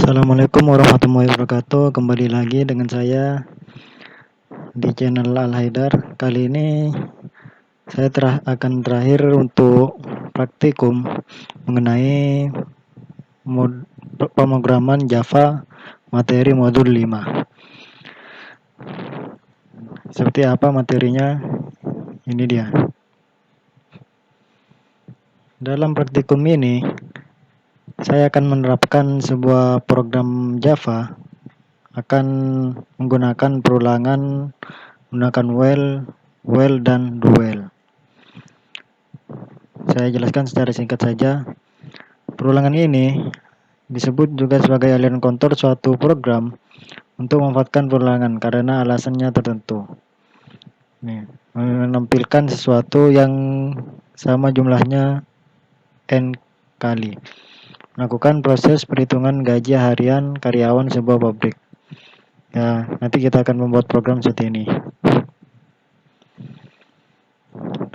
Assalamualaikum warahmatullahi wabarakatuh. Kembali lagi dengan saya di channel Al Haidar. Kali ini saya akan terakhir untuk praktikum mengenai pemrograman Java materi modul 5. Seperti apa materinya? Ini dia. Dalam praktikum ini saya akan menerapkan sebuah program Java akan menggunakan perulangan menggunakan while, dan do while. Saya jelaskan secara singkat saja. Perulangan ini disebut juga sebagai aliran kontur suatu program untuk memanfaatkan perulangan karena alasannya tertentu. Menampilkan sesuatu yang sama jumlahnya n kali. Melakukan proses perhitungan gaji harian karyawan sebuah pabrik. Ya, nanti kita akan membuat program seperti ini.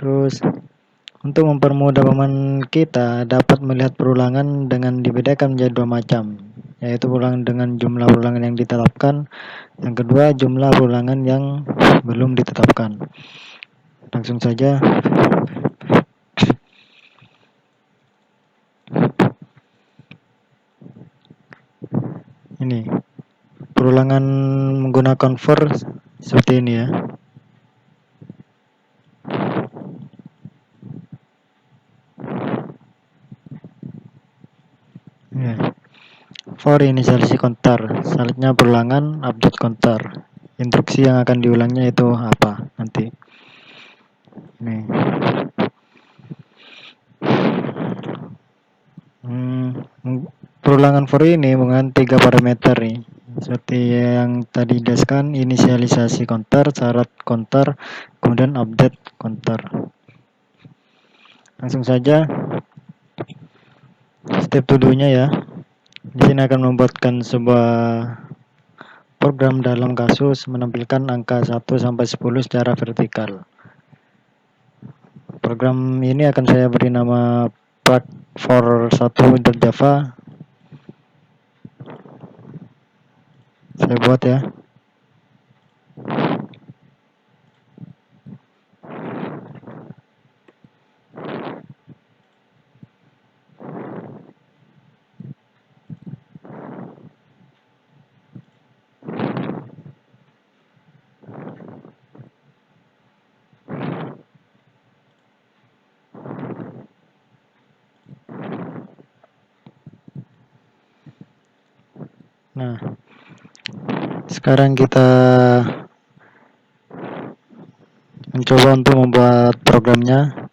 Terus untuk mempermudah pemahaman kita dapat melihat perulangan dengan dibedakan menjadi dua macam, yaitu perulangan dengan jumlah perulangan yang ditetapkan, yang kedua jumlah perulangan yang belum ditetapkan. Langsung saja. Ini perulangan menggunakan for seperti ini ya. For inisialisasi kontar, selanjutnya perulangan update kontar. Instruksi yang akan diulangnya itu apa nanti. Nih. Perulangan for ini menggunakan 3 parameter nih. Seperti yang tadi dijelaskan, inisialisasi kontar, syarat kontar, kemudian update kontar. Langsung saja step to-do-nya ya. Di sini akan membuatkan sebuah program dalam kasus menampilkan angka 1 sampai 10 secara vertikal. Program ini akan saya beri nama part1.java. Saya buat ya. Nah, sekarang kita mencoba untuk membuat programnya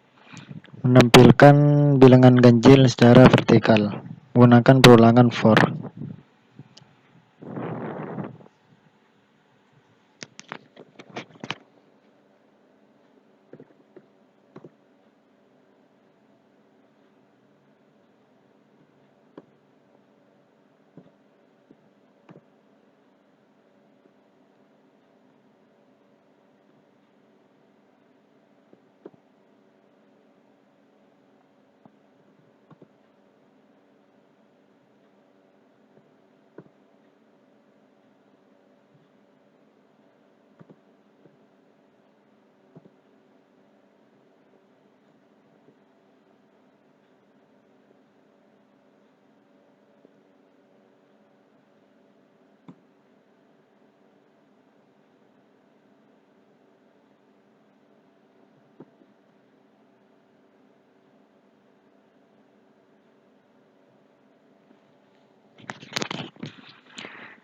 menampilkan bilangan ganjil secara vertikal menggunakan perulangan for.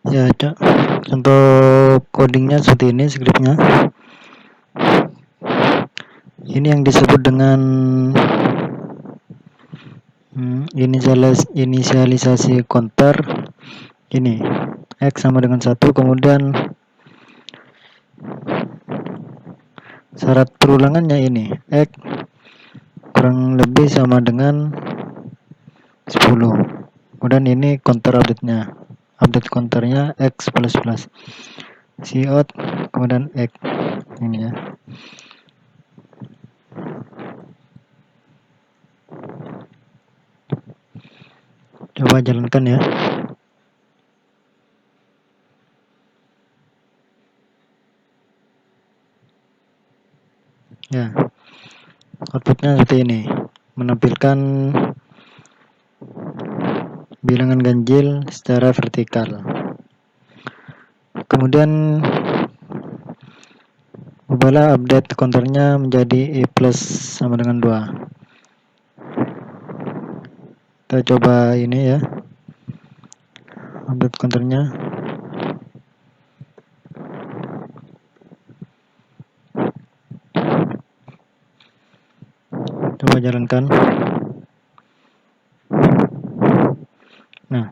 Ya, untuk codingnya seperti ini scriptnya. Ini yang disebut dengan inisialisasi kontar. Ini x sama dengan 1, kemudian syarat perulangannya ini x kurang lebih sama dengan 10. Kemudian ini kontar update kontarnya x plus cout, kemudian x ini ya. Coba jalankan ya. bentuknya seperti ini, menampilkan bilangan ganjil secara vertikal. Kemudian ubahlah update counternya menjadi i plus sama dengan 2. Kita coba ini ya, update counternya. Coba jalankan. Nah,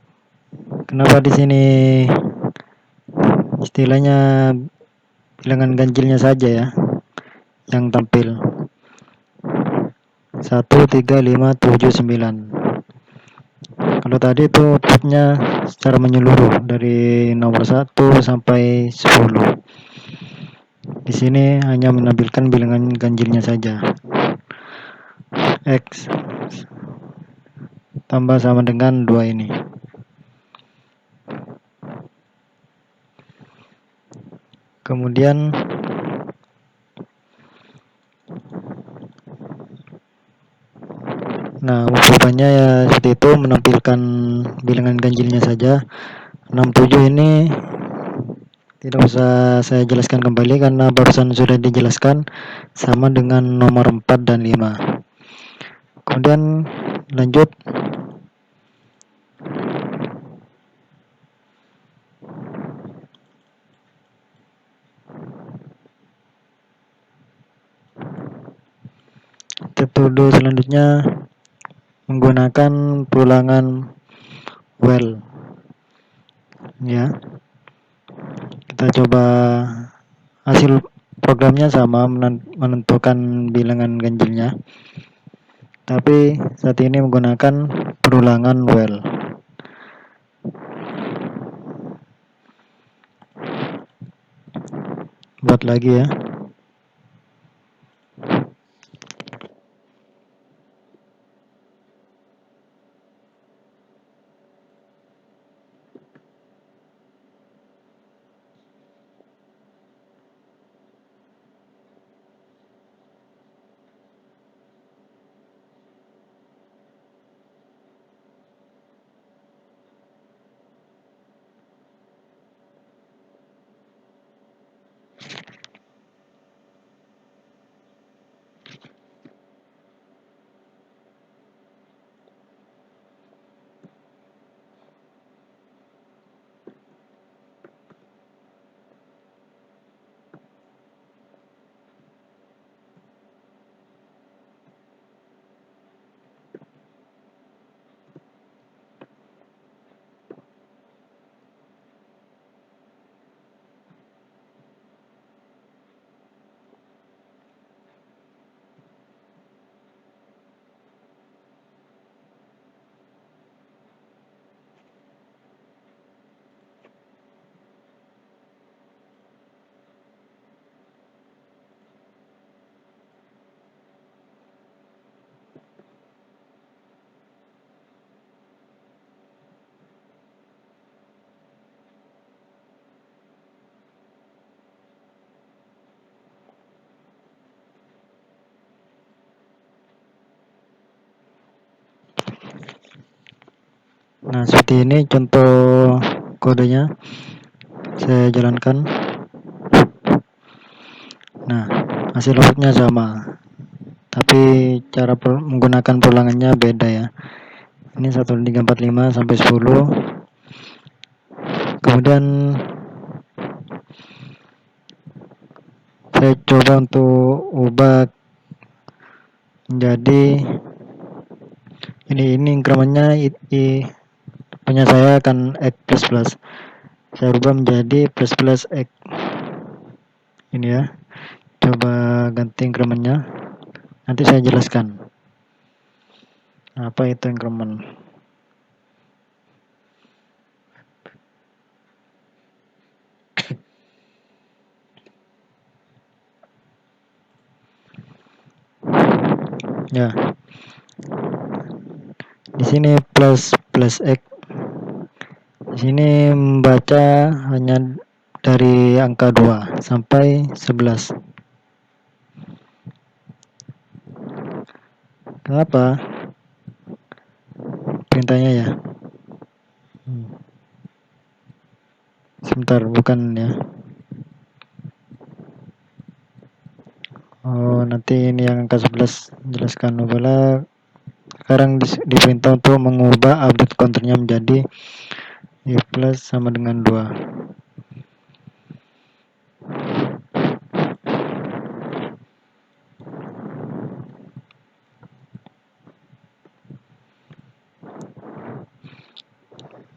kenapa di sini istilahnya bilangan ganjilnya saja ya yang tampil? 1, 3, 5, 7, 9. Kalau tadi itu outputnya secara menyeluruh dari nomor 1 sampai 10. Di sini hanya menampilkan bilangan ganjilnya saja. X tambah sama dengan 2 ini. Kemudian ubahnya ya seperti itu, menampilkan bilangan ganjilnya saja. 67 ini tidak usah saya jelaskan kembali karena barusan sudah dijelaskan, sama dengan nomor 4 dan 5. Kemudian lanjut. Metode selanjutnya menggunakan perulangan well. Ya. Kita coba hasil programnya sama, menentukan bilangan ganjilnya. Tapi saat ini menggunakan perulangan well. Buat lagi ya. Nah, seperti ini contoh kodenya. Saya jalankan. Nah, hasil outputnya sama, tapi cara menggunakan perulangannya beda ya. Ini 1, 2, 3, 4, 5 sampai 10. Kemudian saya coba untuk ubah menjadi ini incrementnya punya saya akan X plus plus. Saya ubah menjadi plus plus X. Ini ya. Coba ganti incrementnya. Nanti saya jelaskan apa itu increment. Ya. Di sini plus plus X. Di sini membaca hanya dari angka 2 sampai 11. Kenapa? Perintahnya ya. Sebentar, bukan ya. Oh, nanti ini yang angka 11 jelaskan Nubala. Sekarang diperintah untuk mengubah update counternya menjadi i plus sama dengan 2.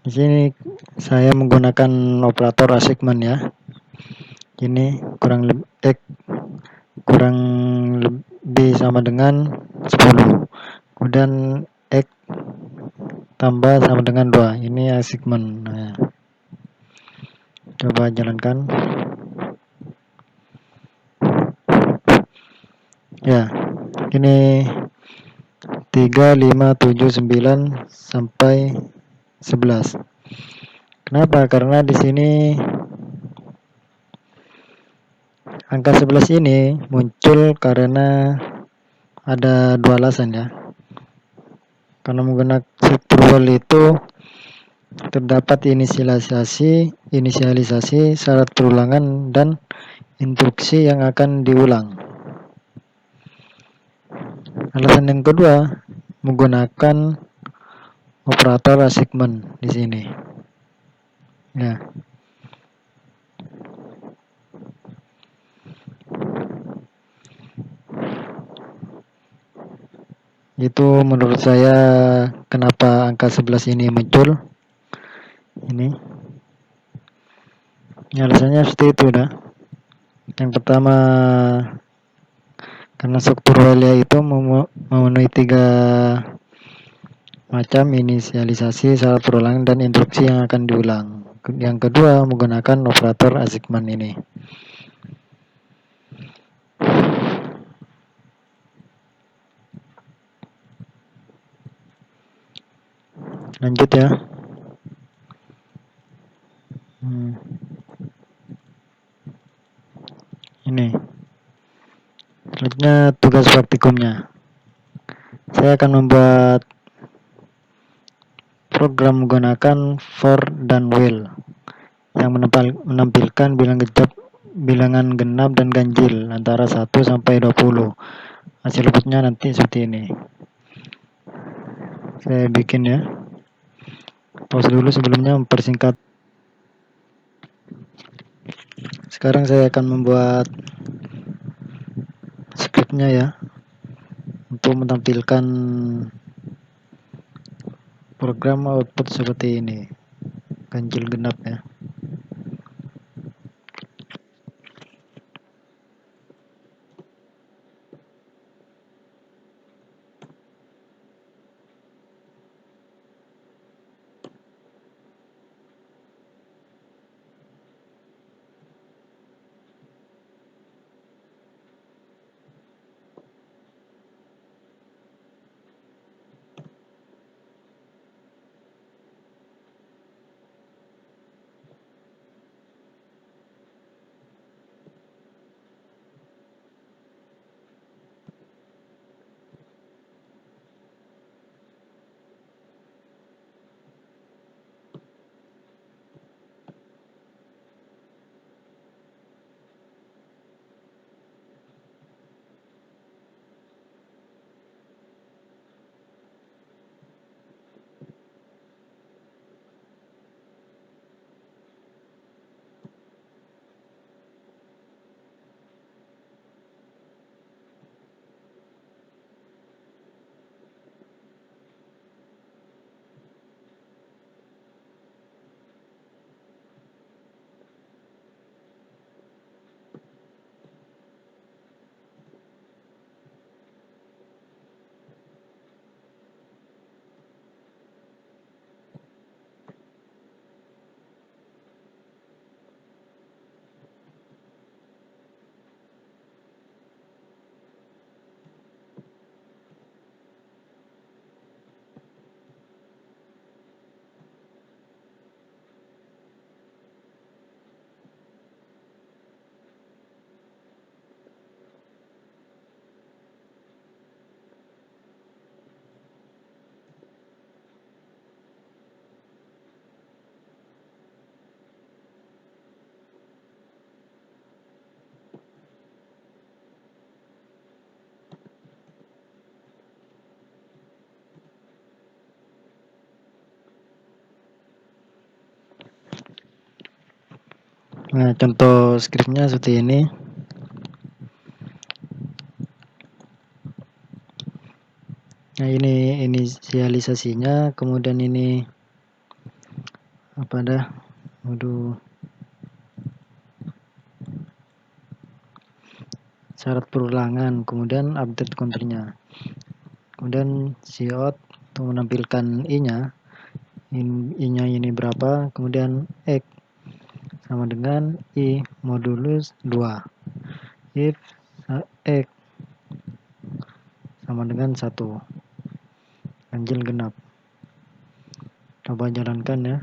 Di sini saya menggunakan operator assignment ya. Ini kurang lebih sama dengan 10. Kemudian X tambah sama dengan 2. Ini assignment. Nah, coba jalankan. Ya, ini 3, 5, 7, 9 sampai 11. Kenapa? Karena di sini angka 11 ini muncul karena ada dua alasan ya. Karena menggunakan struktur while itu terdapat inisialisasi syarat perulangan dan instruksi yang akan diulang. Alasan yang kedua, menggunakan operator assignment di sini. Ya. Itu menurut saya kenapa angka 11 ini muncul. Ini. Alasannya seperti itu dah. Yang pertama, karena struktur while itu memenuhi 3 macam inisialisasi, syarat perulangan, dan instruksi yang akan diulang. Yang kedua, menggunakan operator assignment ini. Lanjut ya. Ini. Selanjutnya tugas praktikumnya. Saya akan membuat program menggunakan for dan while yang menampilkan bilangan genap dan ganjil antara 1 sampai 20. Hasil outputnya nanti seperti ini. Saya bikin ya. Pause dulu sebelumnya mempersingkat. Sekarang saya akan membuat scriptnya ya, untuk menampilkan program output seperti ini, ganjil genap ya. Nah, contoh scriptnya seperti ini. Nah, ini inisialisasinya, kemudian ini apa dah? Waduh. Syarat perulangan, kemudian update counternya. Kemudian cout untuk menampilkan i-nya. I-nya ini berapa, kemudian x sama dengan i modulus 2. If x sama dengan 1. Ganjil genap. Coba jalankan ya.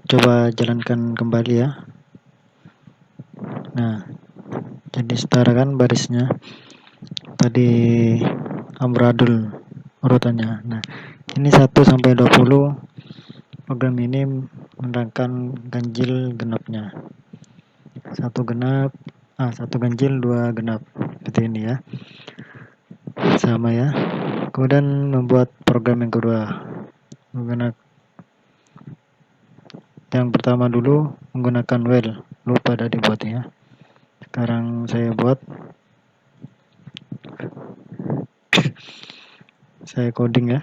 Coba jalankan kembali ya. Nah, jadi setara kan barisnya. Tadi amburadul urutannya. Nah, ini 1 sampai 20 program ini menerangkan ganjil genapnya. 1 genap, 1 ganjil, 2 genap. Seperti ini ya. Sama ya. Kemudian membuat program yang kedua. Menggunakan yang pertama dulu menggunakan while. Lupa tadi buatnya. Sekarang saya buat. Saya coding ya.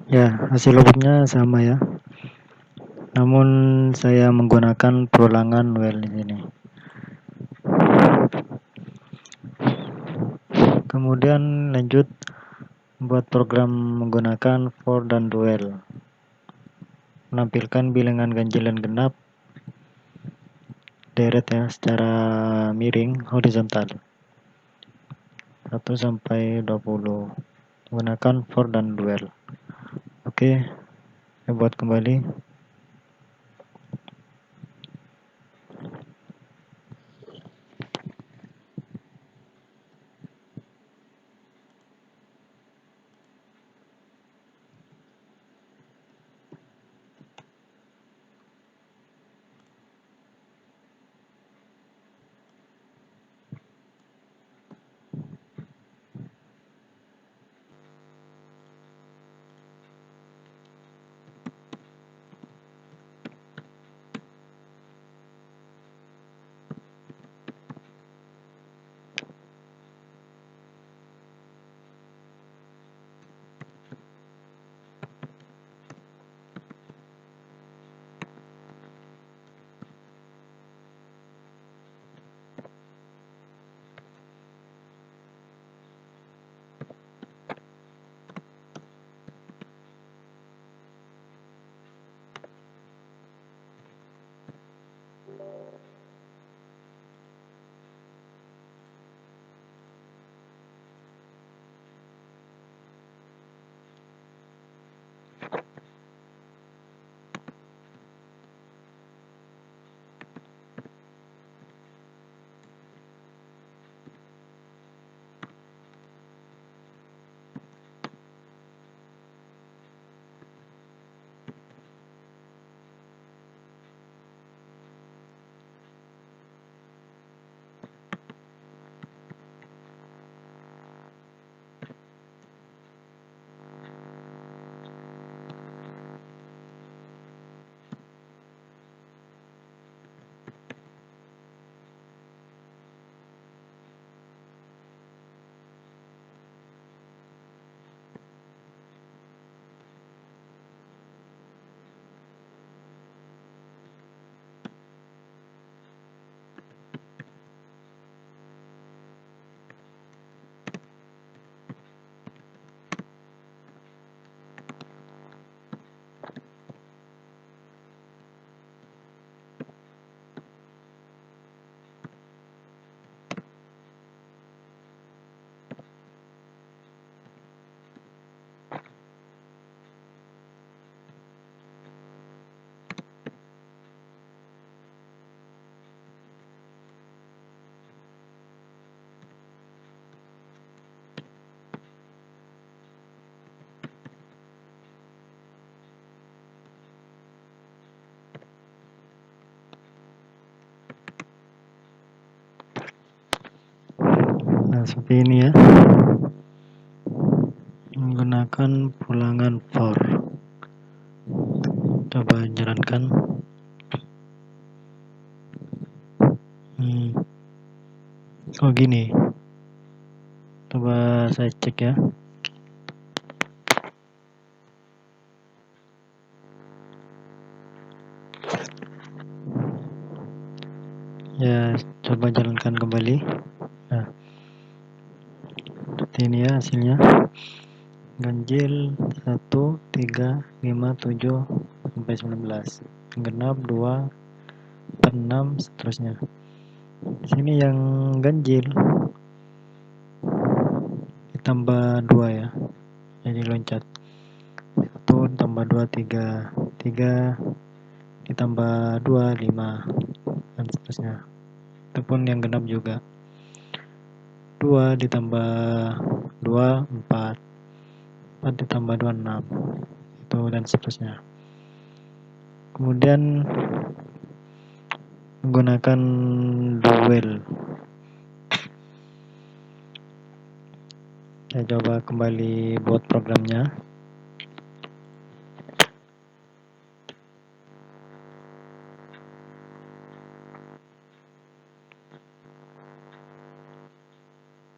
Ya, hasil outputnya sama ya. Namun saya menggunakan perulangan while di sini. Kemudian lanjut buat program menggunakan for dan duel. Menampilkan bilangan ganjil dan genap deret ya secara miring horizontal 1 sampai 20 menggunakan for dan duel. Oke, saya buat kembali. Nah, seperti ini ya, menggunakan pulangan for. Coba jalankan. Oh gini, coba saya cek ya. Ya, coba jalankan kembali. Nah, seperti ini ya hasilnya. Ganjil 1, 3, 5, 7 sampai 19. Genap 2, 4, 6 seterusnya. Di sini yang ganjil ditambah 2 ya. Jadi loncat. 1 tambah 2 3, 3 ditambah 2 5 dan seterusnya. Itu pun yang genap juga. 2 ditambah 2 4, 4 ditambah 2 6, itu dan seterusnya. Kemudian menggunakan duel. Saya coba kembali buat programnya.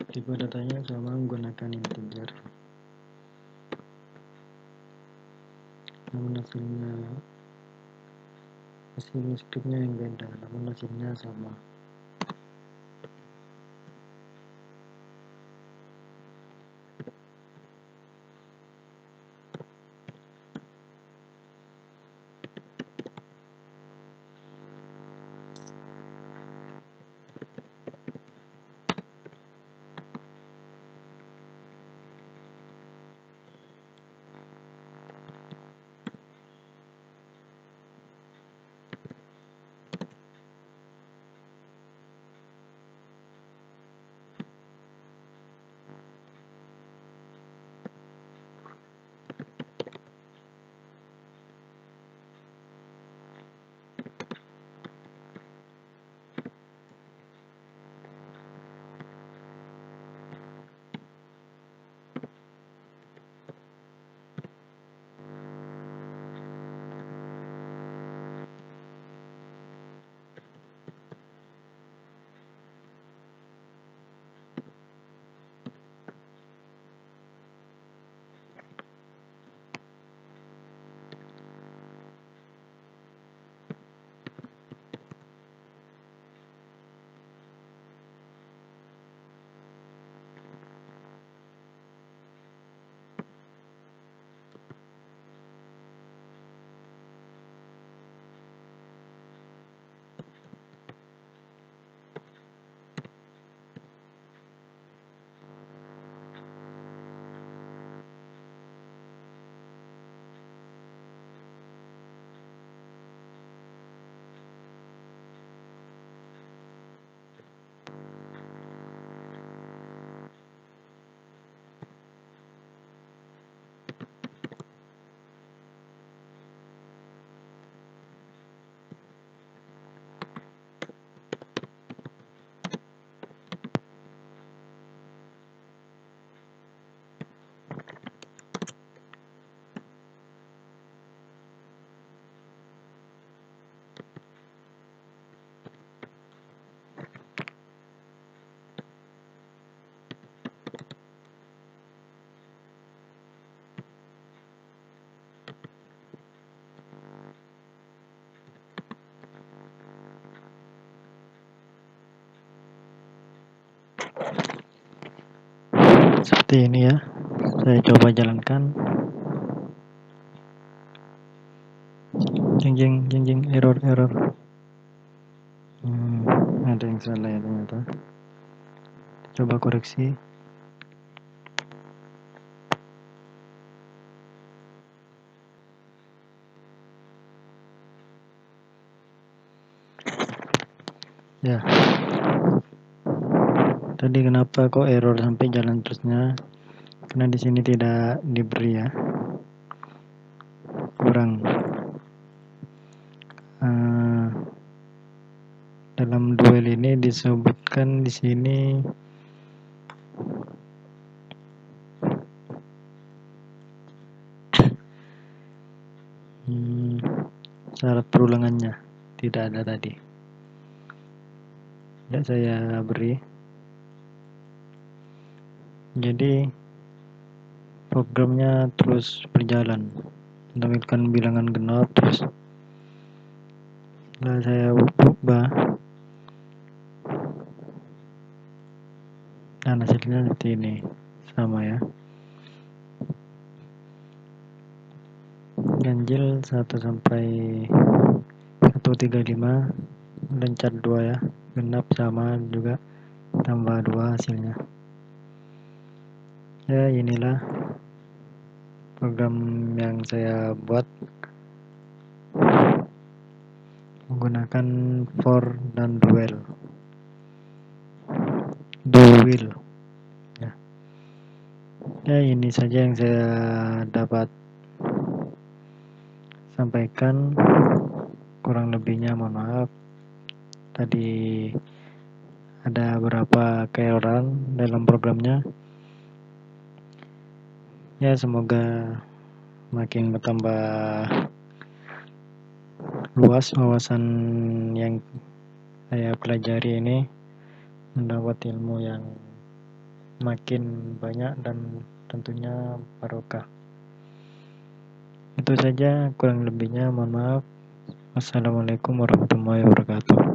Tipe datanya sama menggunakan integer. Namun hasil scriptnya yang beda, namun hasilnya sama. Seperti ini ya. Saya coba jalankan. Jeng error. Ada yang salah ya ternyata. Coba koreksi. Ya. Tadi kenapa kok error sampai jalan terusnya? Karena di sini tidak diberi ya. Kurang. Dalam duel ini disebutkan di sini perulangannya, tidak ada tadi. Tidak saya beri. Jadi programnya terus berjalan, menampilkan bilangan genap terus. Setelah saya ubah, dan hasilnya seperti ini, sama ya. Ganjil 1 sampai 135, lencat 2 ya, genap sama juga, tambah 2 hasilnya. Ya inilah program yang saya buat menggunakan for dan duel ya. Ya ini saja yang saya dapat sampaikan, kurang lebihnya mohon maaf. Tadi ada beberapa keerroran dalam programnya. Ya semoga makin bertambah luas wawasan yang saya pelajari ini, mendapat ilmu yang makin banyak dan tentunya barokah. Itu saja, kurang lebihnya mohon maaf. Wassalamualaikum warahmatullahi wabarakatuh.